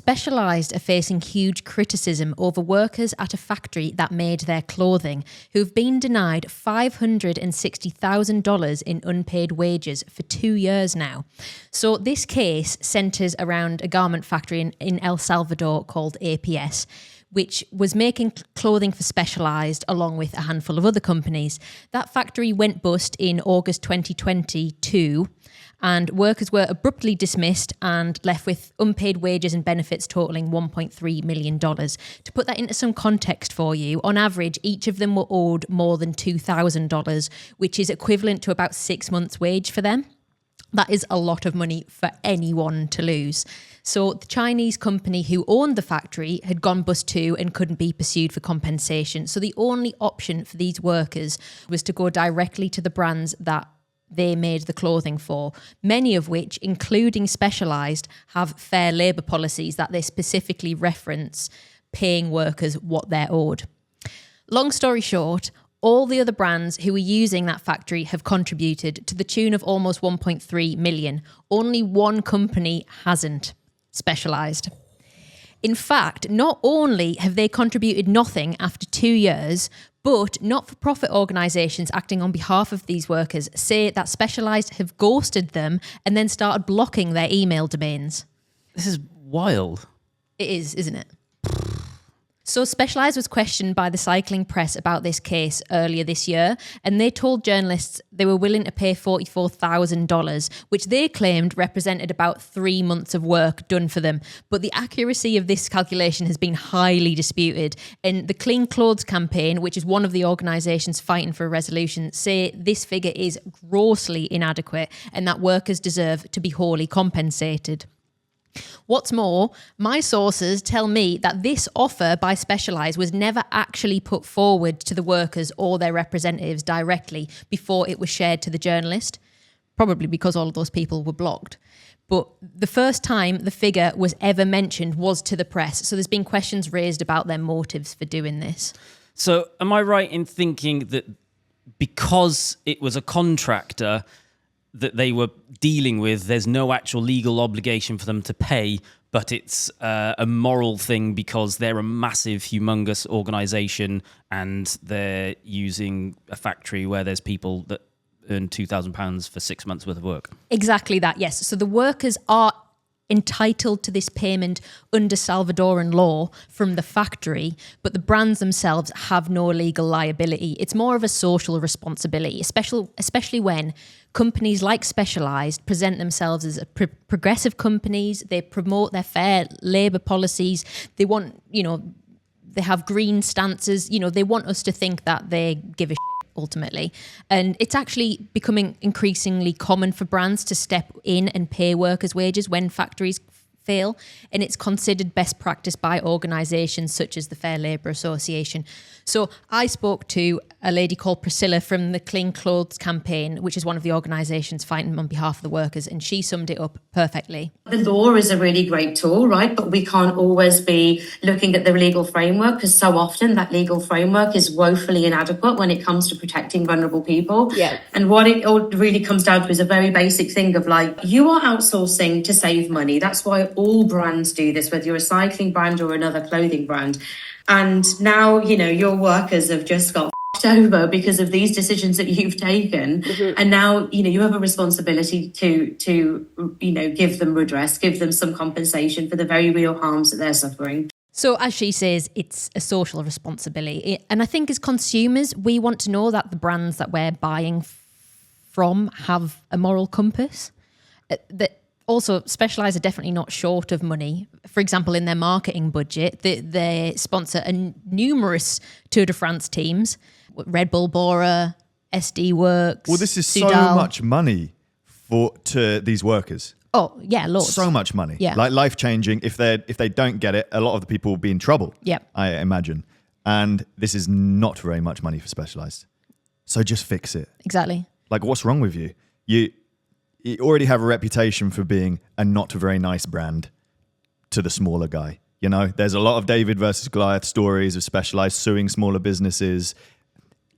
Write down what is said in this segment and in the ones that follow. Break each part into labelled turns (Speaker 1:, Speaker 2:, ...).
Speaker 1: Specialized are facing huge criticism over workers at a factory that made their clothing who've been denied $560,000 in unpaid wages for 2 years now. So this case centres around a garment factory in El Salvador called APS, which was making clothing for Specialized along with a handful of other companies. That factory went bust in August 2022, and workers were abruptly dismissed and left with unpaid wages and benefits totaling $1.3 million. To put that into some context for you, on average, each of them were owed more than $2,000, which is equivalent to about 6 months' wage for them. That is a lot of money for anyone to lose. So the Chinese company who owned the factory had gone bust too and couldn't be pursued for compensation. So the only option for these workers was to go directly to the brands that they made the clothing for, many of which, including Specialized, have fair labour policies that they specifically reference paying workers what they're owed. Long story short, all the other brands who were using that factory have contributed to the tune of almost 1.3 million. Only one company hasn't, Specialized. In fact, not only have they contributed nothing after 2 years, but not-for-profit organisations acting on behalf of these workers say that Specialized have ghosted them and then started blocking their email domains.
Speaker 2: This is wild.
Speaker 1: It is, isn't it? So Specialized was questioned by the cycling press about this case earlier this year, and they told journalists they were willing to pay $44,000, which they claimed represented about 3 months of work done for them. But the accuracy of this calculation has been highly disputed, and the Clean Clothes Campaign, which is one of the organisations fighting for a resolution, say this figure is grossly inadequate and that workers deserve to be wholly compensated. What's more, my sources tell me that this offer by Specialized was never actually put forward to the workers or their representatives directly before it was shared to the journalist, probably because all of those people were blocked. But the first time the figure was ever mentioned was to the press, so there's been questions raised about their motives for doing this.
Speaker 2: So am I right in thinking that because it was a contractor that they were dealing with, there's no actual legal obligation for them to pay, but it's a moral thing because they're a massive, humongous organisation and they're using a factory where there's people that earn £2,000 for 6 months worth of work?
Speaker 1: Exactly that, yes. So the workers are entitled to this payment under Salvadoran law from the factory, but the brands themselves have no legal liability. It's more of a social responsibility, especially when companies like Specialized present themselves as progressive companies. They promote their fair labour policies. They want, they have green stances. They want us to think that they give a shit ultimately. And it's actually becoming increasingly common for brands to step in and pay workers' wages when factories fail, and it's considered best practice by organisations such as the Fair Labour Association. So I spoke to a lady called Priscilla from the Clean Clothes Campaign, which is one of the organisations fighting on behalf of the workers, and she summed it up perfectly.
Speaker 3: The law is a really great tool, right? But we can't always be looking at the legal framework because so often that legal framework is woefully inadequate when it comes to protecting vulnerable people.
Speaker 1: Yeah.
Speaker 3: And what it all really comes down to is a very basic thing of you are outsourcing to save money. That's why all brands do this, whether you're a cycling brand or another clothing brand. And now, your workers have just got over because of these decisions that you've taken. Mm-hmm. And now, you have a responsibility to give them redress, give them some compensation for the very real harms that they're suffering.
Speaker 1: So as she says, it's a social responsibility. And I think as consumers, we want to know that the brands that we're buying from have a moral compass. That also, Specialized are definitely not short of money. For example, in their marketing budget, they sponsor numerous Tour de France teams, Red Bull Bora, SD Works.
Speaker 4: Well, this is
Speaker 1: Soudal.
Speaker 4: So much money to these workers.
Speaker 1: Oh, yeah, loads.
Speaker 4: So much money.
Speaker 1: Yeah.
Speaker 4: Like life-changing. If they don't get it, a lot of the people will be in trouble.
Speaker 1: Yeah.
Speaker 4: I imagine. And this is not very much money for Specialized. So just fix it.
Speaker 1: Exactly.
Speaker 4: Like, what's wrong with you? You already have a reputation for being a not very nice brand to the smaller guy. There's a lot of David versus Goliath stories of Specialized suing smaller businesses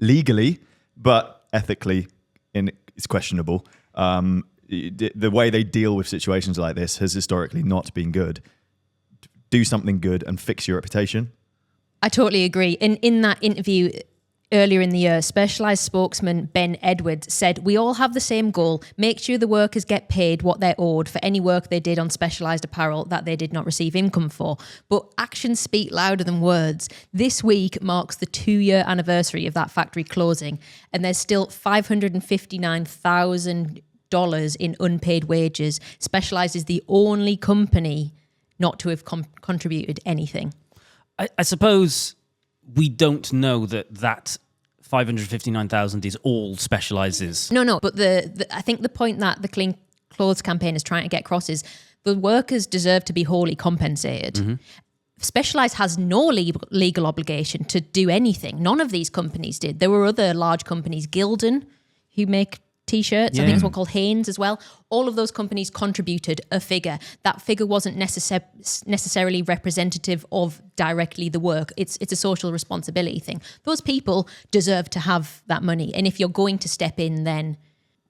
Speaker 4: legally, but ethically it's questionable. The way they deal with situations like this has historically not been good. do something good and fix your reputation.
Speaker 1: I totally agree. And in that interview earlier in the year, Specialized spokesman Ben Edwards said, "We all have the same goal, make sure the workers get paid what they're owed for any work they did on Specialized apparel that they did not receive income for. But actions speak louder than words. This week marks the 2-year anniversary of that factory closing, and there's still $559,000 in unpaid wages. Specialized is the only company not to have contributed anything."
Speaker 2: I suppose we don't know that 559,000 is all Specializes.
Speaker 1: No, but I think the point that the Clean Clothes campaign is trying to get across is the workers deserve to be wholly compensated.
Speaker 2: Mm-hmm.
Speaker 1: Specialized has no legal obligation to do anything. None of these companies did. There were other large companies, Gildan, who make T-shirts. I think there's one called Hanes as well. All of those companies contributed a figure. That figure wasn't necessarily representative of directly the work. It's a social responsibility thing. Those people deserve to have that money. And if you're going to step in, then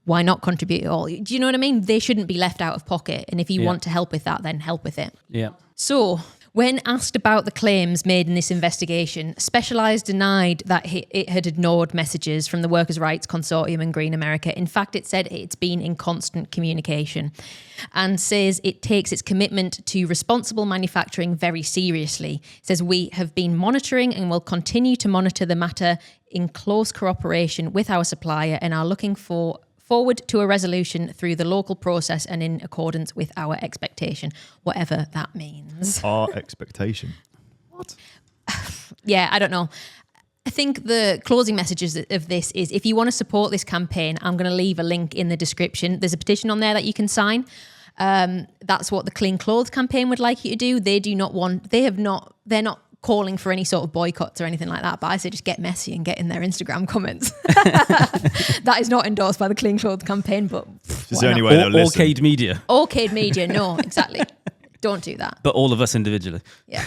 Speaker 1: why not contribute at all? Do you know what I mean? They shouldn't be left out of pocket. And if you want to help with that, then help with it.
Speaker 2: Yeah.
Speaker 1: So, when asked about the claims made in this investigation, Specialized denied that it had ignored messages from the Workers' Rights Consortium and Green America. In fact, it said it's been in constant communication and says it takes its commitment to responsible manufacturing very seriously. It says, "We have been monitoring and will continue to monitor the matter in close cooperation with our supplier and are looking forward to a resolution through the local process and in accordance with our expectation," whatever that means.
Speaker 4: Our expectation. What?
Speaker 1: Yeah, I don't know. I think the closing messages of this is, if you want to support this campaign, I'm going to leave a link in the description. There's a petition on there that you can sign. That's what the Clean Clothes campaign would like you to do. They're not calling for any sort of boycotts or anything like that, but I say just get messy and get in their Instagram comments. That is not endorsed by the Clean Clothes campaign, but
Speaker 4: It's the only way they'll
Speaker 2: Or
Speaker 4: listen.
Speaker 2: Cade Media.
Speaker 1: Or Cade Media, no, exactly. Don't do that.
Speaker 2: But all of us individually.
Speaker 1: Yeah.